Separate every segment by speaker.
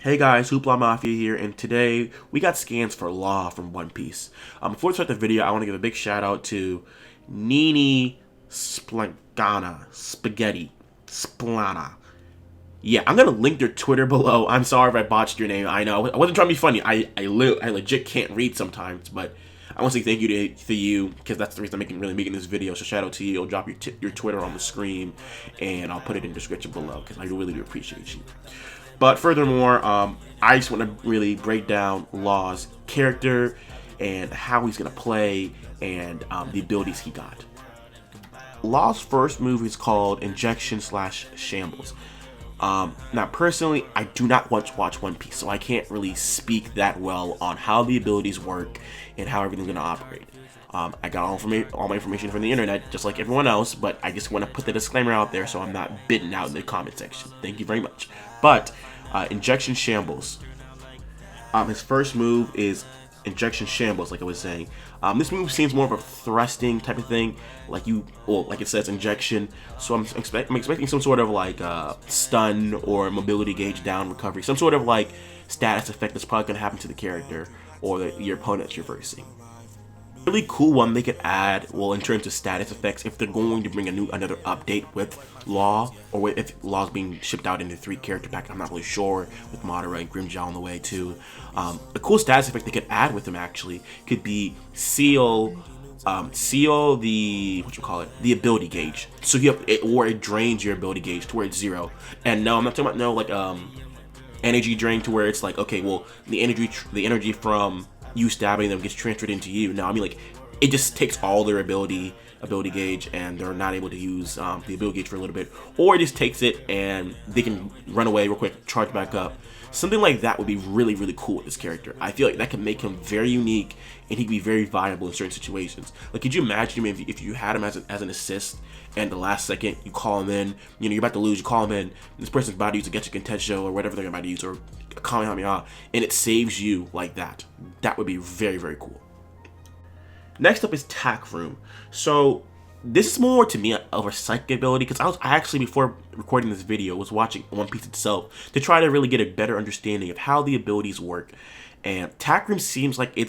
Speaker 1: Hey guys, Hoopla Mafia here, and today we got scans for Law from One Piece. Before we start the video, I want to give a big shout out to Nini Splana. Yeah, I'm gonna link their Twitter below. I'm sorry if I botched your name. I know I wasn't trying to be funny. I legit can't read sometimes, but I want to say thank you to you because that's the reason I'm making this video. So shout out to you. I'll drop your Twitter on the screen, and I'll put it in the description below because I really do appreciate you. But furthermore, I just want to really break down Law's character and how he's going to play and the abilities he got. Law's first move is called Injection/Shambles. Now, personally, I do not watch One Piece, so I can't really speak that well on how the abilities work and how everything's going to operate. I got all my information from the internet, just like everyone else, but I just want to put the disclaimer out there so I'm not bitten out in the comment section. Thank you very much. But Injection Shambles. His first move is Injection Shambles, like I was saying. This move seems more of a thrusting type of thing, like it says injection. So I'm expecting some sort of like stun or mobility gauge down recovery, some sort of like status effect that's probably gonna happen to the character or your opponent you're versing. Really cool one they could add, well, in terms of status effects, if they're going to bring another update with Law, or if Law's being shipped out into 3 character pack, I'm not really sure, with Madara and Grimmjow on the way too. A cool status effect they could add with him actually could be seal the the ability gauge. So you have it, or it drains your ability gauge to where it's 0. And no, I'm not talking about energy drain to where it's like, okay, well, the energy from you stabbing them gets transferred into you. No, I mean, like, it just takes all their ability gauge and they're not able to use the ability gauge for a little bit, or it just takes it and they can run away real quick, charge back up. Something like that would be really, really cool with this character. I feel like that could make him very unique and he could be very viable in certain situations. Like, could you imagine him if you had him as an assist and the last second you call him in, you're about to lose, you call him in, this person's about to use a Getcha Contento or whatever they're about to use, or Kamehameha, and it saves you like that. That would be very, very cool. Next up is Tack Room. So this is more to me of a psychic ability, because I actually, before recording this video, was watching One Piece itself to try to really get a better understanding of how the abilities work. And Tack Room seems like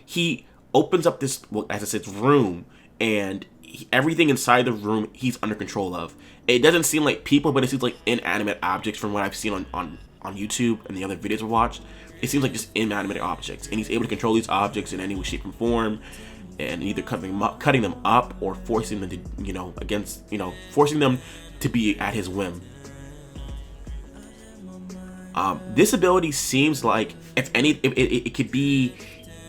Speaker 1: he opens up this, well, as I said, room, and everything inside the room he's under control of. It doesn't seem like people, but it seems like inanimate objects from what I've seen on YouTube and the other videos I've watched. It seems like just inanimate objects, and he's able to control these objects in any way, shape, and form, and either cutting them up or forcing them to, forcing them to be at his whim. This ability seems like, it could be,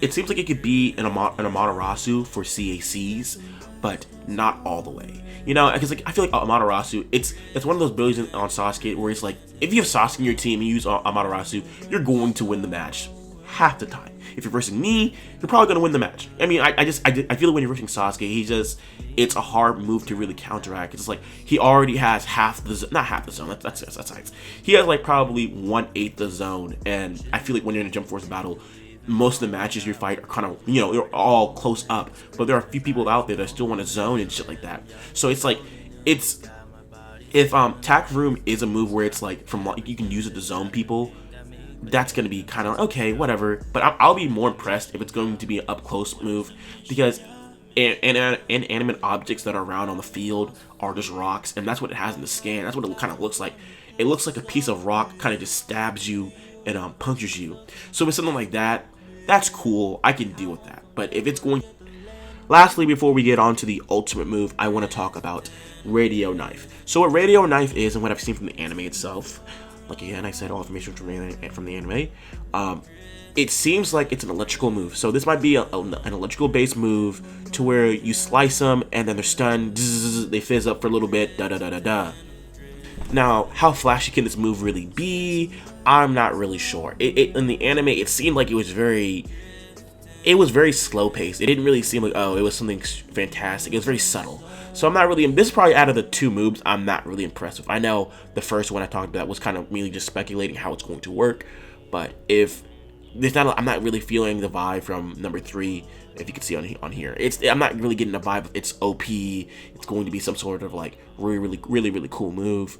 Speaker 1: it seems like it could be an Amaterasu for CACs, but not all the way. Because I feel like Amaterasu, it's one of those abilities on Sasuke where it's like, if you have Sasuke in your team and you use Amaterasu, you're going to win the match half the time. If you're versing me, you're probably going to win the match. I mean, I feel like when you're versing Sasuke, it's a hard move to really counteract. It's like he already has not half the zone. That's heights. He has like probably 1/8 the zone, and I feel like when you're in a Jump Force battle, most of the matches you fight are kind of, they're all close up, but there are a few people out there that still want to zone and shit like that. So it's like, if Tack Room is a move where it's like, you can use it to zone people, that's going to be kind of okay, whatever. But I'll be more impressed if it's going to be an up close move, because inanimate objects that are around on the field are just rocks, and that's what it has in the scan. That's what it kind of looks like. It looks like a piece of rock kind of just stabs you and punctures you. So with something like that, that's cool. I can deal with that. But if it's going... Lastly, before we get on to the ultimate move, I want to talk about Radio Knife. So what Radio Knife is, and what I've seen from the anime itself, like again, I said all information from the anime, it seems like it's an electrical move. So this might be an electrical based move to where you slice them and then they're stunned, they fizz up for a little bit, da-da-da-da-da. Now, how flashy can this move really be? I'm not really sure. In the anime, it seemed like it was very slow paced. It didn't really seem like, oh, it was something fantastic. It was very subtle. So I'm not really, this is probably out of the 2 moves I'm not really impressed with. I know the first one I talked about was kind of really just speculating how it's going to work, but I'm not really feeling the vibe from number 3, if you can see on here. I'm not really getting the vibe of it's OP, it's going to be some sort of like really cool move.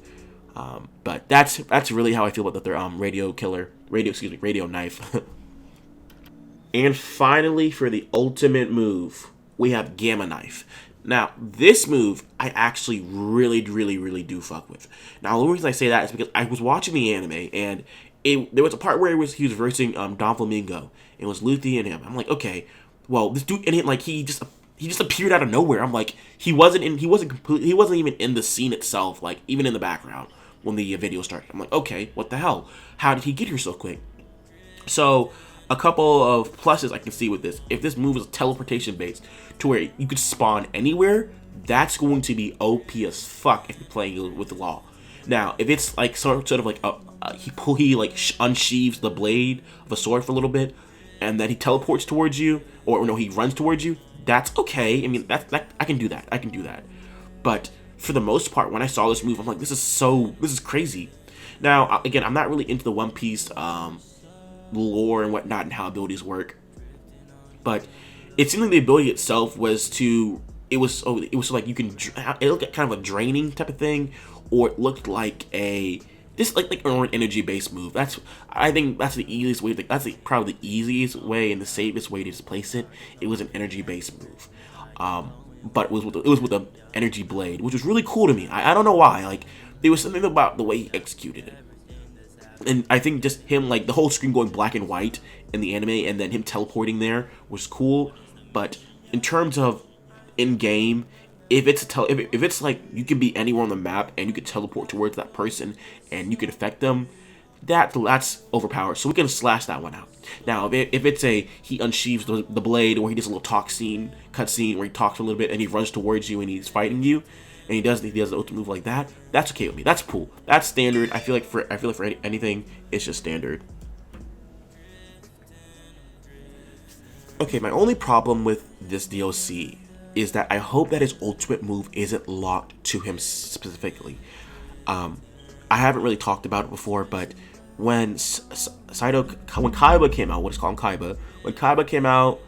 Speaker 1: But that's really how I feel about their radio knife. And finally, for the ultimate move, we have Gamma Knife. Now, this move, I actually really do fuck with. Now, the reason I say that is because I was watching the anime, and there was a part where he was versing Don Flamingo. It was Luffy and him. I'm like, okay, well, this dude, and he just appeared out of nowhere. I'm like, he wasn't even in the scene itself, like, even in the background when the video started. I'm like, okay, what the hell? How did he get here so quick? So, a couple of pluses I can see with this. If this move is teleportation based to where you could spawn anywhere, that's going to be OP as fuck if you're playing with the law. Now, if it's like sort of like he like unsheaves the blade of a sword for a little bit, and then he teleports towards you, or no, he runs towards you, that's okay. I mean, that I can do that. I can do that. But for the most part, when I saw this move, I'm like, this is crazy. Now, again, I'm not really into the One Piece lore and whatnot and how abilities work, but it seemed like the ability itself was like you can, it looked like kind of a draining type of thing, or it looked like an energy based move. I think that's the easiest way. Probably the easiest way and the safest way to displace it. It was an energy based move, but it was with an energy blade, which was really cool to me. I don't know why. Like, there was something about the way he executed it. And I think just him, like, the whole screen going black and white in the anime, and then him teleporting there was cool. But in terms of in-game, if it's like you can be anywhere on the map and you can teleport towards that person and you can affect them, that's overpowered. So we can slash that one out. Now, if it's he unsheaves the blade, or he does a little cutscene where he talks a little bit and he runs towards you and he's fighting you, and he does the ultimate move like that, that's okay with me. That's cool. That's standard. I feel like for anything, it's just standard. Okay, my only problem with this DLC is that I hope that his ultimate move isn't locked to him specifically. I haven't really talked about it before, but when Kaiba came out, what is called Kaiba, when Kaiba came out,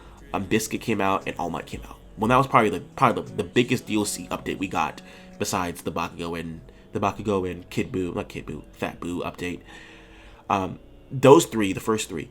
Speaker 1: Biscuit came out, and All Might came out. Well, that was probably the biggest DLC update we got, besides the Bakugo and Fat Boo update. Those three, the first three,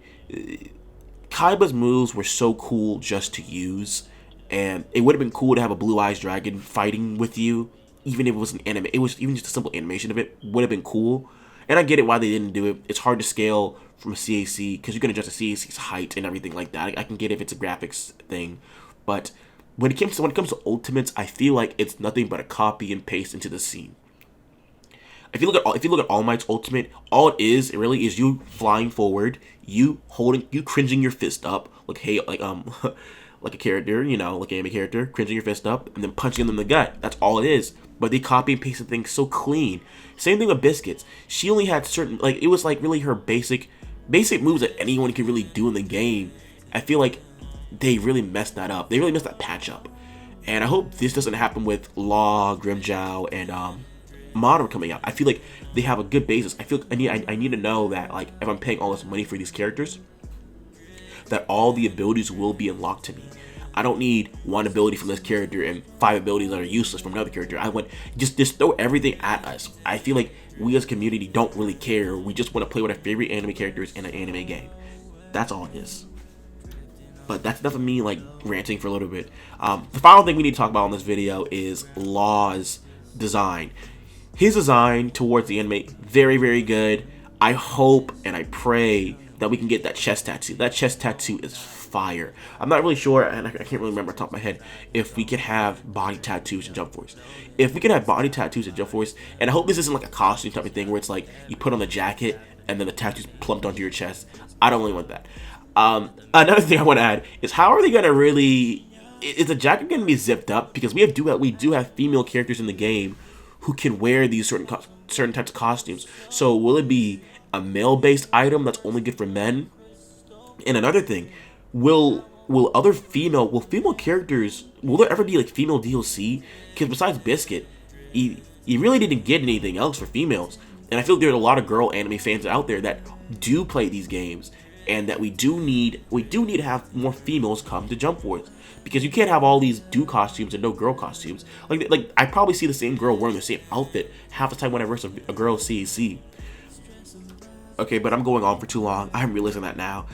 Speaker 1: Kaiba's moves were so cool just to use, and it would have been cool to have a Blue Eyes Dragon fighting with you, even if it was an anime. It was even just a simple animation of it would have been cool. And I get it why they didn't do it. It's hard to scale from a CAC because you can adjust the CAC's height and everything like that. I can get it if it's a graphics thing, but when it comes to ultimates, I feel like it's nothing but a copy and paste into the scene. If you look at All Might's ultimate, all it really is you flying forward, you cringing your fist up, like like a character, like an anime character, cringing your fist up, and then punching them in the gut. That's all it is. But they copy and paste the thing so clean. Same thing with Biscuits. She only had certain, like, it was like really her basic moves that anyone could really do in the game. I feel like they really messed that up. They really messed that patch up. And I hope this doesn't happen with Law, Grimmjow, and Modern coming out. I feel like they have a good basis. I feel I need to know that, like, if I'm paying all this money for these characters, that all the abilities will be unlocked to me. I don't need one ability from this character and 5 abilities that are useless from another character. I want just throw everything at us. I feel like we as a community don't really care. We just want to play with our favorite anime characters in an anime game. That's all it is. But that's enough of me, like, ranting for a little bit. The final thing we need to talk about in this video is Law's design. His design towards the anime, very, very good. I hope and I pray that we can get that chest tattoo. That chest tattoo is fire. I'm not really sure, and I can't really remember off the top of my head, if we could have body tattoos in Jump Force. If we could have body tattoos in Jump Force, and I hope this isn't like a costume type of thing where it's like you put on the jacket and then the tattoo's plumped onto your chest. I don't really want that. Another thing I want to add is, how are they gonna really? Is the jacket gonna be zipped up? Because we do have female characters in the game who can wear these certain types of costumes. So will it be a male-based item that's only good for men? And another thing, will female characters, will there ever be like female DLC? Because besides Biscuit, you really didn't get anything else for females. And I feel like there are a lot of girl anime fans out there that do play these games, and that we do need to have more females come to Jump Force, because you can't have all these dude costumes and no girl costumes. Like I probably see the same girl wearing the same outfit half the time when I verse a girl CAC. Okay, but I'm going on for too long. I'm realizing that now.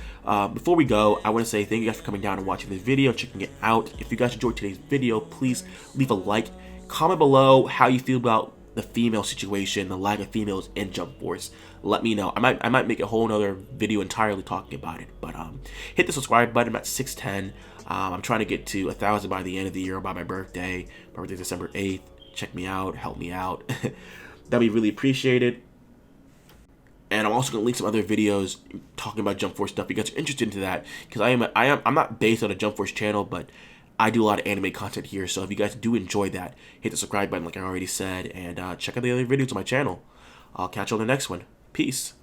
Speaker 1: Before we go, I want to say thank you guys for coming down and watching this video, checking it out. If you guys enjoyed today's video, please leave a like. Comment below how you feel about the female situation, the lack of females in Jump Force. Let me know. I might make a whole nother video entirely talking about it. But hit the subscribe button. I'm at 610. I'm trying to get to 1,000 by the end of the year, by my birthday. My birthday's December 8th. Check me out. Help me out. That'd be really appreciated. And I'm also going to link some other videos talking about Jump Force stuff if you guys are interested into that, because I'm not based on a Jump Force channel, but I do a lot of anime content here. So if you guys do enjoy that, hit the subscribe button like I already said, and check out the other videos on my channel. I'll catch you on the next one. Peace.